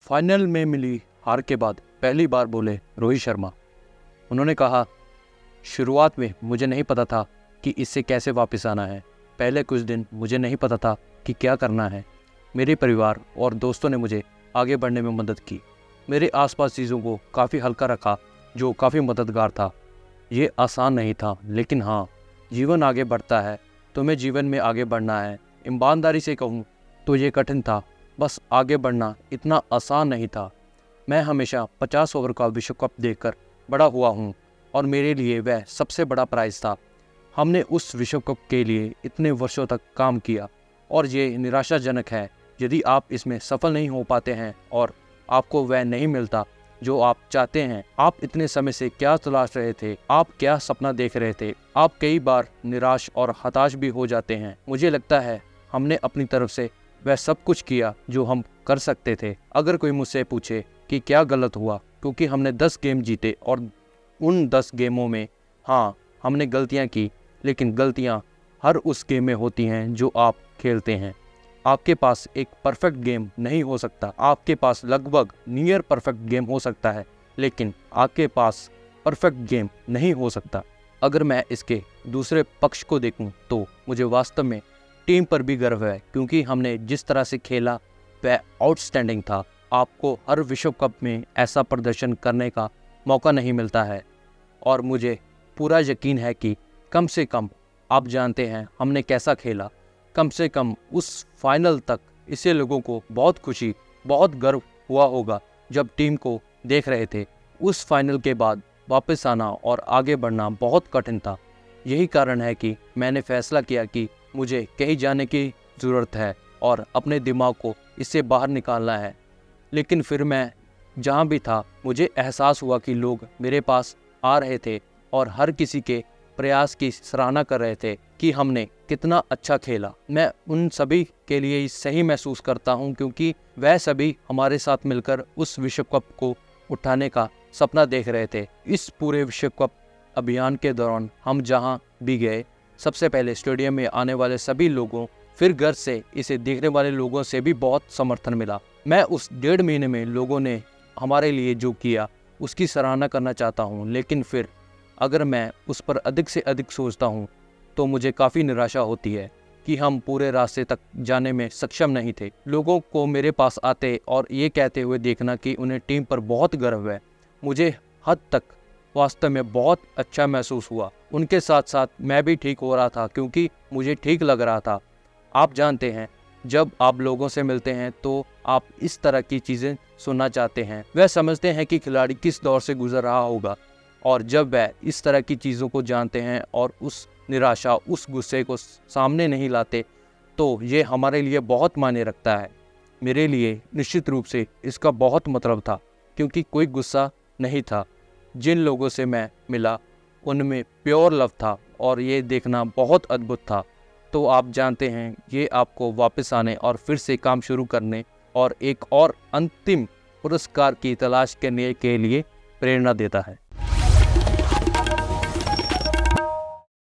Final में मिली हार के बाद पहली बार बोले रोहित शर्मा। उन्होंने कहा, शुरुआत में मुझे नहीं पता था कि इससे कैसे वापस आना है। पहले कुछ दिन मुझे नहीं पता था कि क्या करना है। मेरे परिवार और दोस्तों ने मुझे आगे बढ़ने में मदद की। मेरे आसपास चीज़ों को काफ़ी हल्का रखा, जो काफ़ी मददगार था। ये आसान नहीं था, लेकिन हाँ, जीवन आगे बढ़ता है। तुम्हें जीवन में आगे बढ़ना है। ईमानदारी से कहूँ तो ये कठिन था। बस आगे बढ़ना इतना आसान नहीं था। मैं हमेशा 50 ओवर का विश्व कप देखकर बड़ा हुआ हूँ और मेरे लिए वह सबसे बड़ा प्राइज़ था। हमने उस विश्व कप के लिए इतने वर्षों तक काम किया और ये निराशाजनक है यदि आप इसमें सफल नहीं हो पाते हैं और आपको वह नहीं मिलता जो आप चाहते हैं। आप इतने समय से क्या तलाश रहे थे? आप क्या सपना देख रहे थे? आप कई बार निराश और हताश भी हो जाते हैं। मुझे लगता है हमने अपनी तरफ से वह सब कुछ किया जो हम कर सकते थे। अगर कोई मुझसे पूछे कि क्या गलत हुआ, क्योंकि हमने 10 गेम जीते और उन 10 गेमों में हाँ, हमने गलतियां की, लेकिन गलतियां हर उस गेम में होती हैं जो आप खेलते हैं। आपके पास एक परफेक्ट गेम नहीं हो सकता। आपके पास लगभग नियर परफेक्ट गेम हो सकता है, लेकिन आपके पास परफेक्ट गेम नहीं हो सकता। अगर मैं इसके दूसरे पक्ष को देखूं तो मुझे वास्तव में टीम पर भी गर्व है, क्योंकि हमने जिस तरह से खेला वह आउटस्टैंडिंग था। आपको हर विश्व कप में ऐसा प्रदर्शन करने का मौका नहीं मिलता है और मुझे पूरा यकीन है कि कम से कम आप जानते हैं हमने कैसा खेला। कम से कम उस फाइनल तक इससे लोगों को बहुत खुशी, बहुत गर्व हुआ होगा जब टीम को देख रहे थे। उस फाइनल के बाद वापस आना और आगे बढ़ना बहुत कठिन था। यही कारण है कि मैंने फैसला किया कि मुझे कहीं जाने की ज़रूरत है और अपने दिमाग को इससे बाहर निकालना है। लेकिन फिर मैं जहाँ भी था, मुझे एहसास हुआ कि लोग मेरे पास आ रहे थे और हर किसी के प्रयास की सराहना कर रहे थे कि हमने कितना अच्छा खेला। मैं उन सभी के लिए सही महसूस करता हूं, क्योंकि वह सभी हमारे साथ मिलकर उस विश्व कप को उठाने का सपना देख रहे थे। इस पूरे विश्व कप अभियान के दौरान हम जहां भी गए, सबसे पहले स्टेडियम में आने वाले सभी लोगों, फिर घर से इसे देखने वाले लोगों से भी बहुत समर्थन मिला। मैं उस 1.5 महीने में लोगों ने हमारे लिए जो किया उसकी सराहना करना चाहता हूँ। लेकिन फिर अगर मैं उस पर अधिक से अधिक सोचता हूँ तो मुझे काफ़ी निराशा होती है कि हम पूरे रास्ते तक जाने में सक्षम नहीं थे। लोगों को मेरे पास आते और ये कहते हुए देखना कि उन्हें टीम पर बहुत गर्व है, मुझे हद तक वास्तव में बहुत अच्छा महसूस हुआ। उनके साथ साथ मैं भी ठीक हो रहा था, क्योंकि मुझे ठीक लग रहा था। आप जानते हैं, जब आप लोगों से मिलते हैं तो आप इस तरह की चीज़ें सुनना चाहते हैं। वह समझते हैं कि खिलाड़ी किस दौर से गुजर रहा होगा, और जब वह इस तरह की चीज़ों को जानते हैं और उस निराशा, उस गुस्से को सामने नहीं लाते, तो ये हमारे लिए बहुत मायने रखता है। मेरे लिए निश्चित रूप से इसका बहुत मतलब था, क्योंकि कोई गुस्सा नहीं था। जिन लोगों से मैं मिला उनमें प्योर लव था और ये देखना बहुत अद्भुत था। तो आप जानते हैं, ये आपको वापस आने और फिर से काम शुरू करने और एक और अंतिम पुरस्कार की तलाश करने के लिए प्रेरणा देता है।